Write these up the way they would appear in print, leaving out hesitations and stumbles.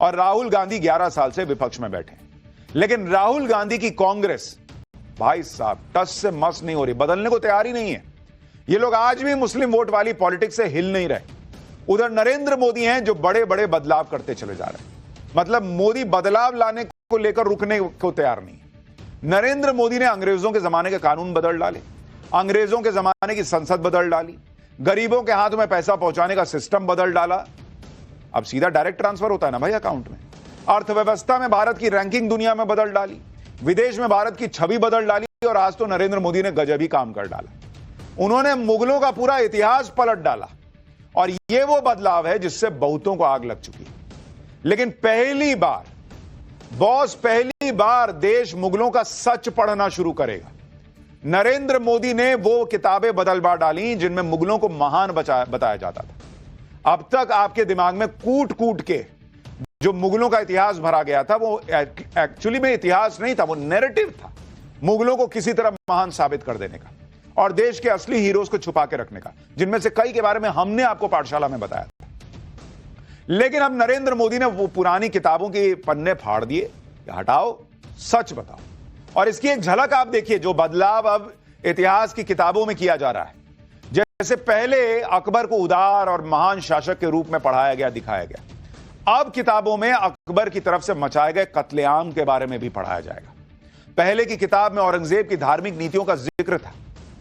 और राहुल गांधी 11 साल से विपक्ष में बैठे हैं। लेकिन राहुल गांधी की कांग्रेस भाई साहब टस से मस नहीं हो रही, बदलने को तैयार ही नहीं है। ये लोग आज भी मुस्लिम वोट वाली पॉलिटिक्स से हिल नहीं रहे। उधर नरेंद्र मोदी हैं जो बड़े बड़े बदलाव करते चले जा रहे हैं। मतलब मोदी बदलाव लाने को लेकर रुकने को तैयार नहीं है। नरेंद्र मोदी ने अंग्रेजों के जमाने के कानून बदल डाले, अंग्रेजों के जमाने की संसद बदल डाली, गरीबों के हाथ में पैसा पहुंचाने का सिस्टम बदल डाला। अब सीधा डायरेक्ट ट्रांसफर होता है ना भाई अकाउंट में। अर्थव्यवस्था में भारत की रैंकिंग दुनिया में बदल डाली, विदेश में भारत की छवि बदल डाली, और आज तो नरेंद्र मोदी ने गजब ही काम कर डाला। उन्होंने मुगलों का पूरा इतिहास पलट डाला, और यह वो बदलाव है जिससे बहुतों को आग लग चुकी है। लेकिन पहली बार देश मुगलों का सच पढ़ना शुरू करेगा। नरेंद्र मोदी ने वो किताबें बदलवा डाली जिनमें मुगलों को महान बताया जाता था। अब तक आपके दिमाग में कूट कूट के जो मुगलों का इतिहास भरा गया था, वो एक्चुअली में इतिहास नहीं था, वो नैरेटिव था मुगलों को किसी तरह महान साबित कर देने का और देश के असली हीरोज को छुपा के रखने का, जिनमें से कई के बारे में हमने आपको पाठशाला में बताया था। लेकिन अब नरेंद्र मोदी ने वो पुरानी किताबों के पन्ने फाड़ दिए, हटाओ, सच बताओ। और इसकी एक झलक आप देखिए, जो बदलाव अब इतिहास की किताबों में किया जा रहा है। जैसे पहले अकबर को उदार और महान शासक के रूप में पढ़ाया गया, दिखाया गया, अब किताबों में अकबर की तरफ से मचाए गए कत्लेआम के बारे में भी पढ़ाया जाएगा। पहले की किताब में औरंगजेब की धार्मिक नीतियों का जिक्र था।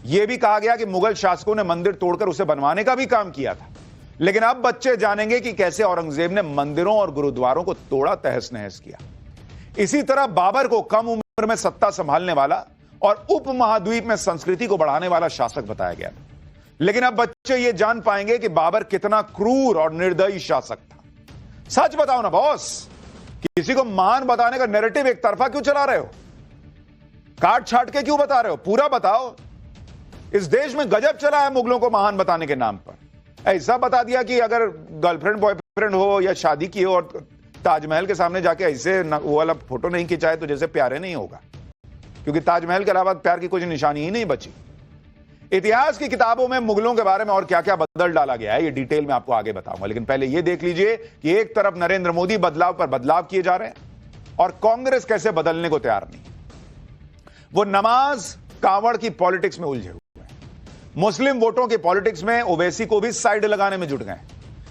यह भी कहा गया कि मुगल शासकों ने मंदिर तोड़कर उसे बनवाने का भी काम किया था। लेकिन अब बच्चे जानेंगे कि कैसे औरंगजेब ने मंदिरों और गुरुद्वारों को तोड़ा, तहस नहस किया। इसी तरह बाबर को कम उम्र में सत्ता संभालने वाला और उपमहाद्वीप में संस्कृति को बढ़ाने वाला शासक बताया गया था। लेकिन अब बच्चे यह जान पाएंगे कि बाबर कितना क्रूर और निर्दयी शासक था। सच बताओ ना बॉस, किसी को महान बताने का नैरेटिव एक तरफा क्यों चला रहे हो? काट छाट के क्यों बता रहे हो? पूरा बताओ। इस देश में गजब चला है मुगलों को महान बताने के नाम पर। ऐसा बता दिया कि अगर गर्लफ्रेंड बॉयफ्रेंड हो या शादी की हो और ताजमहल के सामने जाके ऐसे वो वाला फोटो नहीं खिंचाए तो जैसे प्यारे नहीं होगा, क्योंकि ताजमहल के अलावा प्यार की कुछ निशानी ही नहीं बची। इतिहास की किताबों में मुगलों के बारे में और क्या क्या बदल डाला गया है, ये डिटेल में आपको आगे बताऊंगा। लेकिन पहले ये देख लीजिए कि एक तरफ नरेंद्र मोदी बदलाव पर बदलाव किए जा रहे हैं और कांग्रेस कैसे बदलने को तैयार नहीं। वो नमाज कांवड़ की पॉलिटिक्स में उलझे हुए हैं। मुस्लिम वोटों की पॉलिटिक्स में ओवैसी को भी साइड लगाने में जुट गए।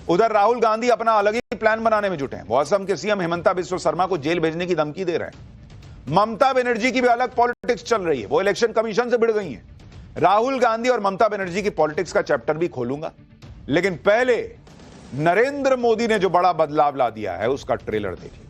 उधर राहुल गांधी अपना अलग ही प्लान बनाने में जुटे हैं। वो असम के सीएम हेमंता बिस्वा शर्मा को जेल भेजने की धमकी दे रहे हैं। ममता बनर्जी की भी अलग पॉलिटिक्स चल रही है, वो इलेक्शन कमीशन से भिड़ गई हैं। राहुल गांधी और ममता बनर्जी की पॉलिटिक्स का चैप्टर भी खोलूंगा। लेकिन पहले नरेंद्र मोदी ने जो बड़ा बदलाव ला दिया है उसका ट्रेलर देखिए।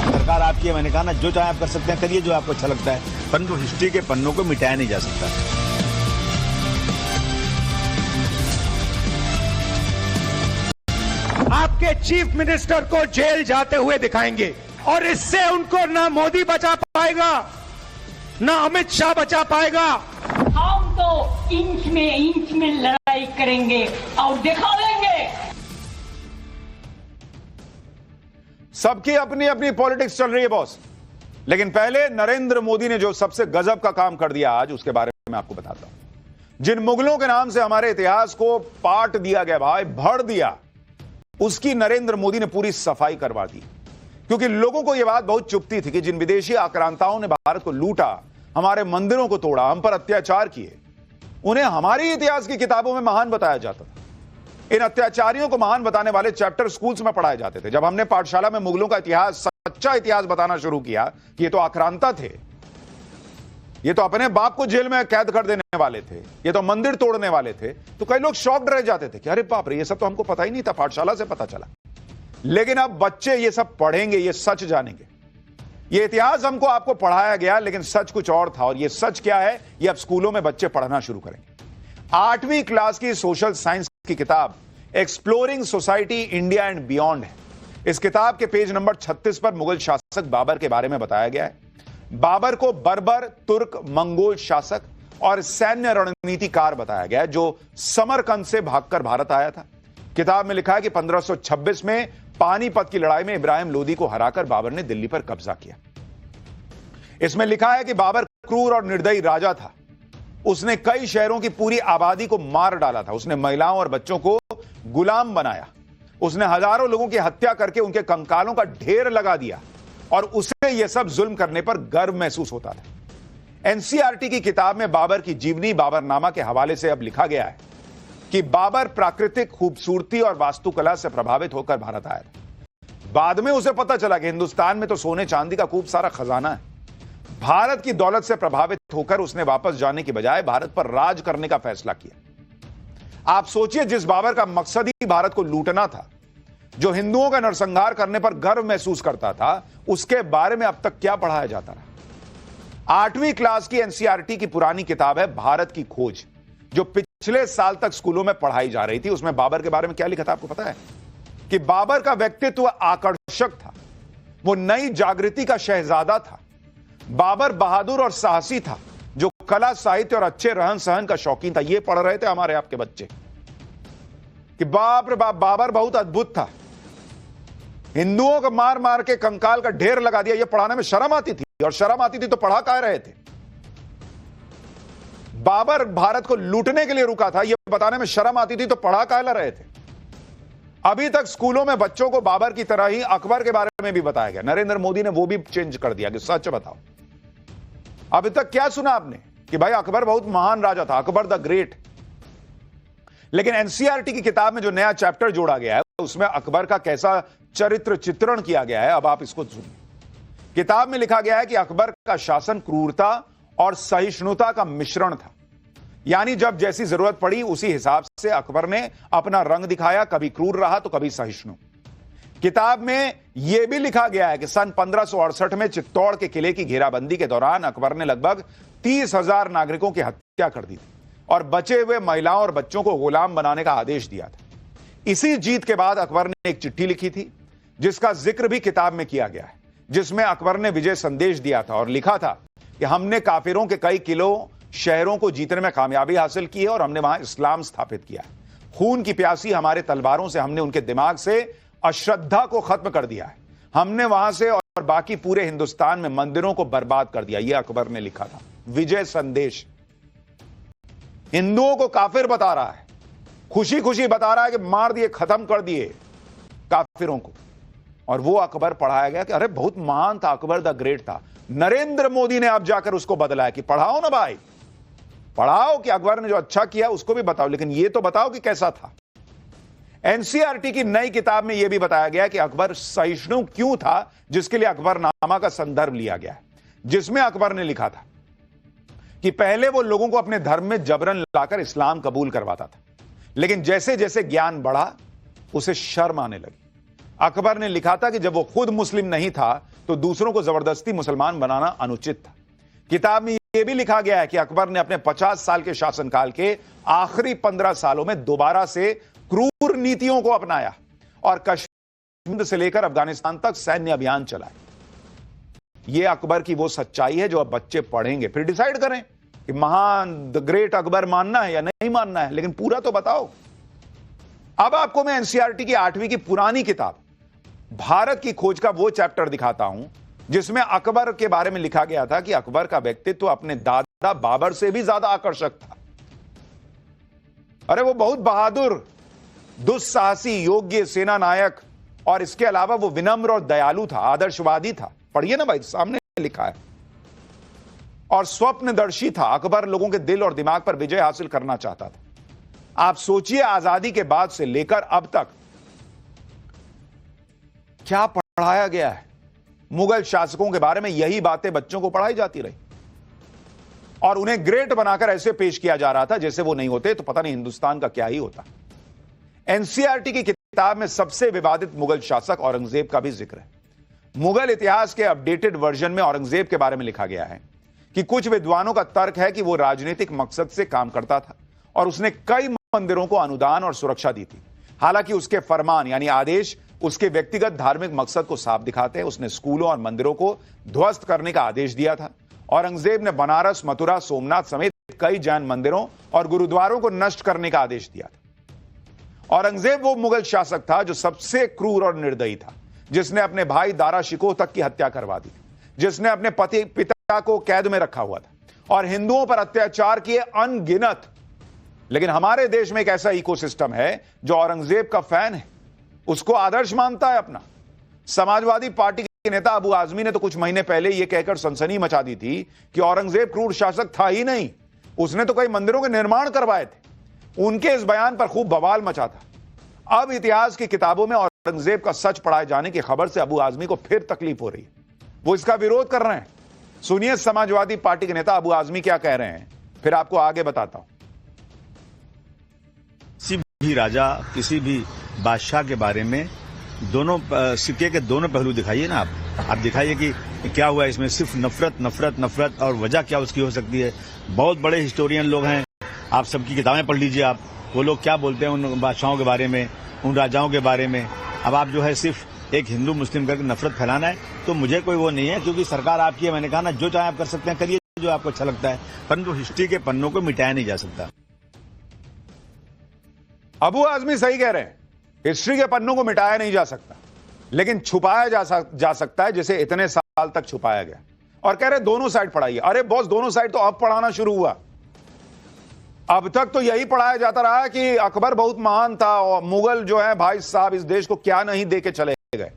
सरकार आपकी है, मैंने कहा ना, जो चाहे आप कर सकते हैं, करिए जो आपको अच्छा लगता है, परंतु हिस्ट्री के पन्नों को मिटाया नहीं जा सकता। आपके चीफ मिनिस्टर को जेल जाते हुए दिखाएंगे और इससे उनको ना मोदी बचा पाएगा ना अमित शाह बचा पाएगा। हम तो इंच में लड़ाई करेंगे और दिखाएंगे। सबकी अपनी अपनी पॉलिटिक्स चल रही है बॉस। लेकिन पहले नरेंद्र मोदी ने जो सबसे गजब का काम कर दिया आज, उसके बारे में आपको बताता हूं। जिन मुगलों के नाम से हमारे इतिहास को पाट दिया गया भाई, भर दिया, उसकी नरेंद्र मोदी ने पूरी सफाई करवा दी। क्योंकि लोगों को यह बात बहुत चुभती थी कि जिन विदेशी आक्रांताओं ने भारत को लूटा, हमारे मंदिरों को तोड़ा, हम पर अत्याचार किए, उन्हें हमारी इतिहास की किताबों में महान बताया जाता था। इन अत्याचारियों को महान बताने वाले चैप्टर स्कूल्स में पढ़ाए जाते थे। जब हमने पाठशाला में मुगलों का इतिहास, सच्चा इतिहास बताना शुरू किया कि ये तो आक्रांता थे, ये तो अपने बाप को जेल में कैद कर देने वाले थे, ये तो मंदिर तोड़ने वाले थे, तो कई लोग शॉक्ड रह जाते थे कि अरे बाप रे, ये सब तो हमको पता ही नहीं था, पाठशाला से पता चला। लेकिन अब बच्चे ये सब पढ़ेंगे, ये सच जानेंगे। ये इतिहास हमको आपको पढ़ाया गया, लेकिन सच कुछ और था। और ये सच क्या है, ये अब स्कूलों में बच्चे पढ़ना शुरू करेंगे। 8वीं क्लास की सोशल साइंस की किताब exploring society India and beyond है। इस किताब के पेज नंबर 36 पर मुगल शासक बाबर के बारे में बताया गया है। बाबर को बर्बर, तुर्क, मंगोल शासक और सैन्य रणनीतिकार बताया गया है, जो समरकंद से भागकर भारत आया था। किताब में लिखा है कि 1526 में पानीपत की लड़ाई में इब्राहिम लोदी को हराकर बाबर ने दिल्ली पर कब्जा किया। इसमें लिखा है कि बाबर क्रूर और निर्दयी राजा था। उसने कई शहरों की पूरी आबादी को मार डाला था। उसने महिलाओं और बच्चों को गुलाम बनाया। उसने हजारों लोगों की हत्या करके उनके कंकालों का ढेर लगा दिया और उसे यह सब जुल्म करने पर गर्व महसूस होता था। एनसीईआरटी की किताब में बाबर की जीवनी बाबरनामा के हवाले से अब लिखा गया है कि बाबर प्राकृतिक खूबसूरती और वास्तुकला से प्रभावित होकर भारत आया था। बाद में उसे पता चला कि हिंदुस्तान में तो सोने चांदी का खूब सारा खजाना है। भारत की दौलत से प्रभावित होकर उसने वापस जाने की बजाय भारत पर राज करने का फैसला किया। आप सोचिए, जिस बाबर का मकसद ही भारत को लूटना था, जो हिंदुओं का नरसंहार करने पर गर्व महसूस करता था, उसके बारे में अब तक क्या पढ़ाया जाता रहा। 8वीं क्लास की एनसीईआरटी की पुरानी किताब है भारत की खोज, जो पिछले साल तक स्कूलों में पढ़ाई जा रही थी। उसमें बाबर के बारे में क्या लिखा था आपको पता है? कि बाबर का व्यक्तित्व आकर्षक था। वो नई जागृति का शहजादा था। बाबर बहादुर और साहसी था, जो कला साहित्य और अच्छे रहन सहन का शौकीन था। ये पढ़ रहे थे हमारे आपके बच्चे कि बाप रे बाप, बाबर बहुत अद्भुत था। हिंदुओं को मार मार के कंकाल का ढेर लगा दिया। ये पढ़ाने में शर्म आती थी, और शर्म आती थी तो पढ़ा कह रहे थे। बाबर भारत को लूटने के लिए रुका था, यह बताने में शर्म आती थी तो पढ़ा कह रहे थे। अभी तक स्कूलों में बच्चों को बाबर की तरह ही अकबर के बारे में भी बताया गया। नरेंद्र मोदी ने वो भी चेंज कर दिया कि सच बताओ। अभी तक क्या सुना आपने कि भाई अकबर बहुत महान राजा था, अकबर द ग्रेट। लेकिन एनसीईआरटी की किताब में जो नया चैप्टर जोड़ा गया है, उसमें अकबर का कैसा चरित्र चित्रण किया गया है। अब आप इसको सुनिए। किताब में लिखा गया है कि अकबर का शासन क्रूरता और सहिष्णुता का मिश्रण था। यानी जब जैसी जरूरत पड़ी उसी हिसाब से अकबर ने अपना रंग दिखाया, कभी क्रूर रहा तो कभी सहिष्णु। किताब में यह भी लिखा गया है कि सन 1568 में चित्तौड़ के किले की घेराबंदी के दौरान अकबर ने लगभग 30,000 नागरिकों की हत्या कर दी थी और बचे हुए महिलाओं और बच्चों को गुलाम बनाने का आदेश दिया था। इसी जीत के बाद अकबर ने एक चिट्ठी लिखी थी, जिसका जिक्र भी किताब में किया गया है, जिसमें अकबर ने विजय संदेश दिया था और लिखा था कि हमने काफिरों के कई किलों शहरों को जीतने में कामयाबी हासिल की है और हमने वहां इस्लाम स्थापित किया है। खून की प्यासी हमारे तलवारों से हमने उनके दिमाग से अश्रद्धा को खत्म कर दिया है। हमने वहां से और बाकी पूरे हिंदुस्तान में मंदिरों को बर्बाद कर दिया। यह अकबर ने लिखा था, विजय संदेश। हिंदुओं को काफिर बता रहा है, खुशी खुशी बता रहा है कि मार दिए, खत्म कर दिए काफिरों को। और वो अकबर पढ़ाया गया कि अरे बहुत महान था, अकबर द ग्रेट था। नरेंद्र मोदी ने अब जाकर उसको बदला है कि पढ़ाओ ना भाई, पढ़ाओ कि अकबर ने जो अच्छा किया उसको भी बताओ, लेकिन ये तो बताओ कि कैसा था। एनसीईआरटी की नई किताब में यह भी बताया गया कि अकबर सहिष्णु क्यों था, जिसके लिए अकबरनामा का संदर्भ लिया गया है, जिसमें अकबर ने लिखा था कि पहले वो लोगों को अपने धर्म में जबरन लाकर इस्लाम कबूल करवाता था, लेकिन जैसे जैसे ज्ञान बढ़ा उसे शर्म आने लगी। अकबर ने लिखा था कि जब वो खुद मुस्लिम नहीं था तो दूसरों को जबरदस्ती मुसलमान बनाना अनुचित था। किताब में यह भी लिखा गया है कि अकबर ने अपने 50 साल के शासनकाल के आखिरी 15 सालों में दोबारा से क्रूर नीतियों को अपनाया और कश्मीर से लेकर अफगानिस्तान तक सैन्य अभियान चलाए। यह अकबर की वो सच्चाई है जो अब बच्चे पढ़ेंगे, फिर डिसाइड करें कि महान द ग्रेट अकबर मानना है या नहीं मानना है, लेकिन पूरा तो बताओ। अब आपको मैं एनसीईआरटी की 8वीं की पुरानी किताब भारत की खोज का वो चैप्टर दिखाता हूं, जिसमें अकबर के बारे में लिखा गया था कि अकबर का व्यक्तित्व अपने दादा बाबर से भी ज्यादा आकर्षक था। अरे वो बहुत बहादुर, दुस्साहसी, योग्य सेना नायक, और इसके अलावा वो विनम्र और दयालु था, आदर्शवादी था। पढ़िए ना भाई, सामने लिखा है। और स्वप्नदर्शी था। अकबर लोगों के दिल और दिमाग पर विजय हासिल करना चाहता था। आप सोचिए, आजादी के बाद से लेकर अब तक क्या पढ़ाया गया है। मुगल शासकों के बारे में यही बातें बच्चों को पढ़ाई जाती रही और उन्हें ग्रेट बनाकर ऐसे पेश किया जा रहा था जैसे वो नहीं होते तो पता नहीं हिंदुस्तान का क्या ही होता। एनसीईआरटी की किताब में सबसे विवादित मुगल शासक औरंगजेब का भी जिक्र है। मुगल इतिहास के अपडेटेड वर्जन में औरंगजेब के बारे में लिखा गया है कि कुछ विद्वानों का तर्क है कि वो राजनीतिक मकसद से काम करता था और उसने कई मंदिरों को अनुदान और सुरक्षा दी थी। हालांकि उसके फरमान यानी आदेश उसके व्यक्तिगत धार्मिक मकसद को साफ दिखाते हैं। उसने स्कूलों और मंदिरों को ध्वस्त करने का आदेश दिया था। औरंगजेब ने बनारस, मथुरा, सोमनाथ समेत कई जैन मंदिरों और गुरुद्वारों को नष्ट करने का आदेश दिया था। औरंगजेब वो मुगल शासक था जो सबसे क्रूर और निर्दयी था, जिसने अपने भाई दारा शिकोह तक की हत्या करवा दी, जिसने अपने पिता को कैद में रखा हुआ था और हिंदुओं पर अत्याचार किए अनगिनत। लेकिन हमारे देश में एक ऐसा इकोसिस्टम है जो औरंगजेब का फैन है, उसको आदर्श मानता है अपना। समाजवादी पार्टी के नेता अबू आजमी ने तो कुछ महीने पहले यह कहकर सनसनी मचा दी थी कि औरंगजेब क्रूर शासक था ही नहीं, उसने तो कई मंदिरों के निर्माण करवाए थे। उनके इस बयान पर खूब बवाल मचा था। अब इतिहास की किताबों में औरंगजेब का सच पढ़ाए जाने की खबर से अबू आजमी को फिर तकलीफ हो रही है, वो इसका विरोध कर रहे हैं। सुनिए समाजवादी पार्टी के नेता अबू आजमी क्या कह रहे हैं, फिर आपको आगे बताता हूं। किसी भी राजा, किसी भी बादशाह के बारे में दोनों सिक्के के दोनों पहलू दिखाइए ना आप दिखाइए कि क्या हुआ इसमें, सिर्फ नफरत नफरत नफरत, और वजह क्या उसकी हो सकती है। बहुत बड़े हिस्टोरियन लोग हैं, आप सबकी किताबें पढ़ लीजिए, आप वो लोग क्या बोलते हैं उन बादशाहों के बारे में, उन राजाओं के बारे में। अब आप जो है सिर्फ एक हिंदू मुस्लिम करके नफरत फैलाना है, तो मुझे कोई वो नहीं है, क्योंकि सरकार आपकी है। मैंने कहा ना, जो चाहे आप कर सकते हैं, करिए जो आपको अच्छा लगता है, परंतु हिस्ट्री के पन्नों को मिटाया नहीं जा सकता। अबू आजमी सही कह रहे हैं, हिस्ट्री के पन्नों को मिटाया नहीं जा सकता, लेकिन छुपाया जा सकता है, जिसे इतने साल तक छुपाया गया। और कह रहे दोनों साइड पढ़ाइए। अरे बॉस, दोनों साइड तो अब पढ़ाना शुरू हुआ। अब तक तो यही पढ़ाया जाता रहा कि अकबर बहुत महान था और मुगल जो है भाई साहब इस देश को क्या नहीं दे के चले गए।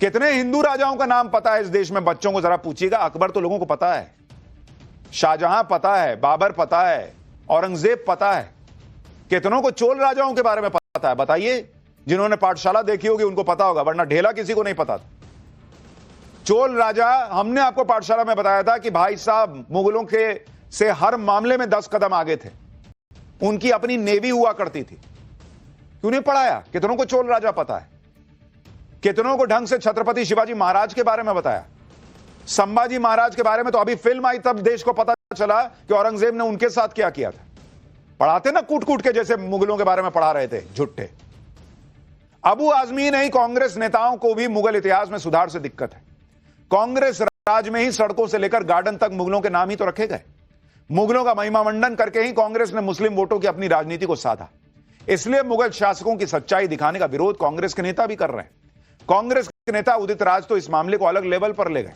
कितने हिंदू राजाओं का नाम पता है इस देश में? बच्चों को जरा पूछिएगा। अकबर तो लोगों को पता है, शाहजहां पता है, बाबर पता है, औरंगजेब पता है। कितनों को चोल राजाओं के बारे में पता है? बताइए। जिन्होंने पाठशाला देखी होगी उनको पता होगा, वरना ढेला किसी को नहीं पता था। चोल राजा, हमने आपको पाठशाला में बताया था कि भाई साहब मुगलों के से हर मामले में 10 कदम आगे थे। उनकी अपनी नेवी हुआ करती थी। क्यों नहीं पढ़ाया? कितनों को चोल राजा पता है? कितनों को ढंग से छत्रपति शिवाजी महाराज के बारे में बताया? संभाजी महाराज के बारे में तो अभी फिल्म आई, तब देश को पता चला कि औरंगजेब ने उनके साथ क्या किया था। पढ़ाते ना कूट कूट के, जैसे मुगलों के बारे में पढ़ा रहे थे, झुट्टे। अबू आजमी नहीं, कांग्रेस नेताओं को भी मुगल इतिहास में सुधार से दिक्कत है। कांग्रेस राज में ही सड़कों से लेकर गार्डन तक मुगलों के नाम ही तो रखे गए। मुगलों का महिमा मंडन करके ही कांग्रेस ने मुस्लिम वोटों की अपनी राजनीति को साधा। इसलिए मुगल शासकों की सच्चाई दिखाने का विरोध कांग्रेस के नेता भी कर रहे हैं। कांग्रेस के नेता उदित राज तो इस मामले को अलग लेवल पर ले गए।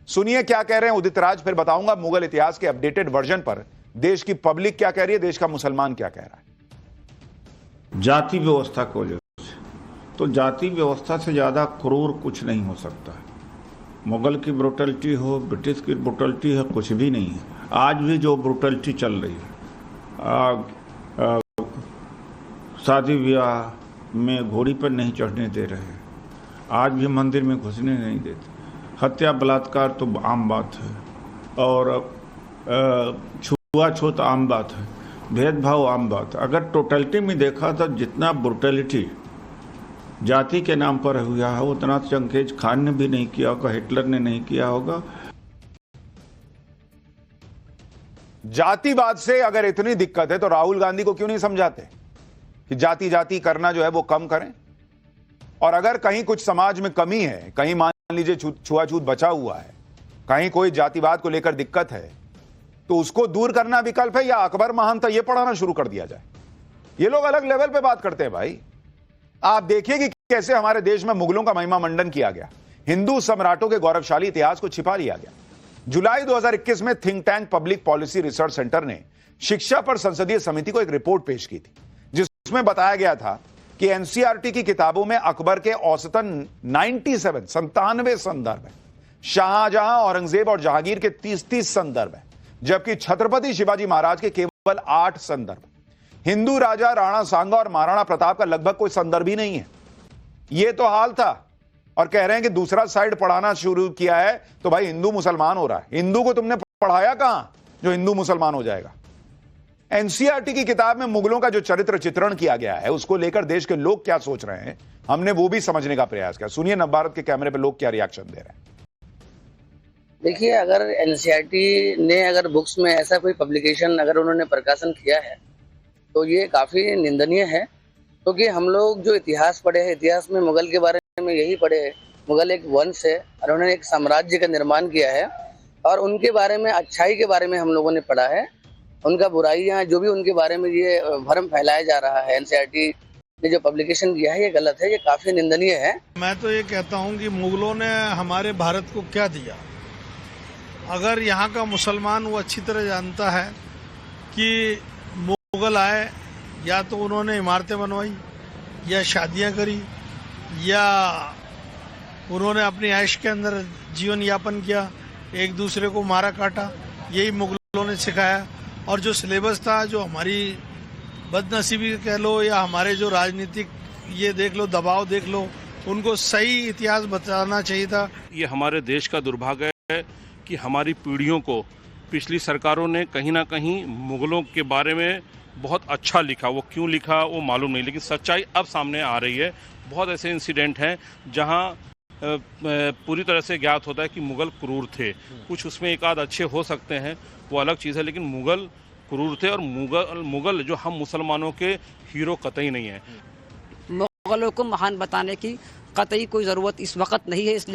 सुनिए क्या कह रहे हैं उदित राज, फिर बताऊंगा मुगल इतिहास के अपडेटेड वर्जन पर देश की पब्लिक क्या कह रही है, देश का मुसलमान क्या कह रहा है। जाति व्यवस्था को ले तो जाति व्यवस्था से ज़्यादा क्रूर कुछ नहीं हो सकता है। मुगल की ब्रुटलिटी हो, ब्रिटिश की ब्रुटलिटी हो, कुछ भी नहीं है। आज भी जो ब्रुटलिटी चल रही है, शादी ब्याह में घोड़ी पर नहीं चढ़ने दे रहे हैं, आज भी मंदिर में घुसने नहीं देते, हत्या बलात्कार तो आम बात है, और छुआछूत आम बात है, भेदभाव आम बात है। अगर टोटलिटी में देखा तो जितना ब्रुटलिटी जाति के नाम पर हुआ है उतना चंगेज खान ने भी नहीं किया होगा, हिटलर ने नहीं किया होगा। जातिवाद से अगर इतनी दिक्कत है तो राहुल गांधी को क्यों नहीं समझाते कि जाति जाति करना जो है वो कम करें? और अगर कहीं कुछ समाज में कमी है, कहीं मान लीजिए छुआछूत बचा हुआ है, कहीं कोई जातिवाद को लेकर दिक्कत है, तो उसको दूर करना विकल्प है या अकबर महान था ये पढ़ाना शुरू कर दिया जाए? ये लोग अलग लेवल पे बात करते हैं भाई। आप देखिए कि कैसे हमारे देश में मुगलों का महिमा मंडन किया गया, हिंदू सम्राटों के गौरवशाली इतिहास को छिपा लिया गया। जुलाई 2021 में think tank public policy research centre ने शिक्षा पर संसदीय समिति को एक रिपोर्ट पेश की थी, जिसमें बताया गया था कि एनसीईआरटी की किताबों में अकबर के औसतन 97 संदर्भ है, शाहजहां, औरंगजेब और जहांगीर के 30 संदर्भ है, जबकि छत्रपति शिवाजी महाराज के केवल 8 संदर्भ। हिंदू राजा राणा सांगा और महाराणा प्रताप का लगभग कोई संदर्भ ही नहीं है। यह तो हाल था, और कह रहे हैं कि दूसरा साइड पढ़ाना शुरू किया है तो भाई हिंदू मुसलमान हो रहा है। हिंदू को तुमने पढ़ाया कहां जो हिंदू मुसलमान हो जाएगा? एनसीईआरटी की किताब में मुगलों का जो चरित्र चित्रण किया गया है उसको लेकर देश के लोग क्या सोच रहे हैं, हमने वो भी समझने का प्रयास किया। सुनिए नवभारत के कैमरे पे लोग क्या रिएक्शन दे रहे हैं। देखिए, अगर एनसीईआरटी ने अगर बुक्स में ऐसा कोई पब्लिकेशन अगर उन्होंने प्रकाशन किया है तो ये काफ़ी निंदनीय है, क्योंकि हम लोग जो इतिहास पढ़े हैं, इतिहास में मुगल के बारे में यही पढ़े हैं। मुगल एक वंश है और उन्होंने एक साम्राज्य का निर्माण किया है, और उनके बारे में, अच्छाई के बारे में हम लोगों ने पढ़ा है। उनका बुराइयाँ जो भी उनके बारे में ये भ्रम फैलाया जा रहा है एनसीईआरटी ने जो पब्लिकेशन किया है ये गलत है, ये काफी निंदनीय है। मैं तो ये कहता हूँ कि मुगलों ने हमारे भारत को क्या दिया। अगर यहाँ का मुसलमान वो अच्छी तरह जानता है कि मुगल आए, या तो उन्होंने इमारतें बनवाई, या शादियाँ करी, या उन्होंने अपनी ऐश के अंदर जीवन यापन किया, एक दूसरे को मारा काटा, यही मुगलों ने सिखाया। और जो सिलेबस था, जो हमारी बदनसीबी कह लो या हमारे जो राजनीतिक ये देख लो, दबाव देख लो, उनको सही इतिहास बताना चाहिए था। ये हमारे देश का दुर्भाग्य है कि हमारी पीढ़ियों को पिछली सरकारों ने कहीं ना कहीं मुगलों के बारे में बहुत अच्छा लिखा। वो क्यों लिखा वो मालूम नहीं, लेकिन सच्चाई अब सामने आ रही है। बहुत ऐसे इंसिडेंट हैं जहां पूरी तरह से ज्ञात होता है कि मुगल क्रूर थे। कुछ उसमें एक आध अच्छे हो सकते हैं, वो अलग चीज़ है, लेकिन मुगल क्रूर थे। और मुगल जो हम मुसलमानों के हीरो कतई नहीं है। मुगलों को महान बताने की कतई कोई ज़रूरत इस वक्त नहीं है, इसलिए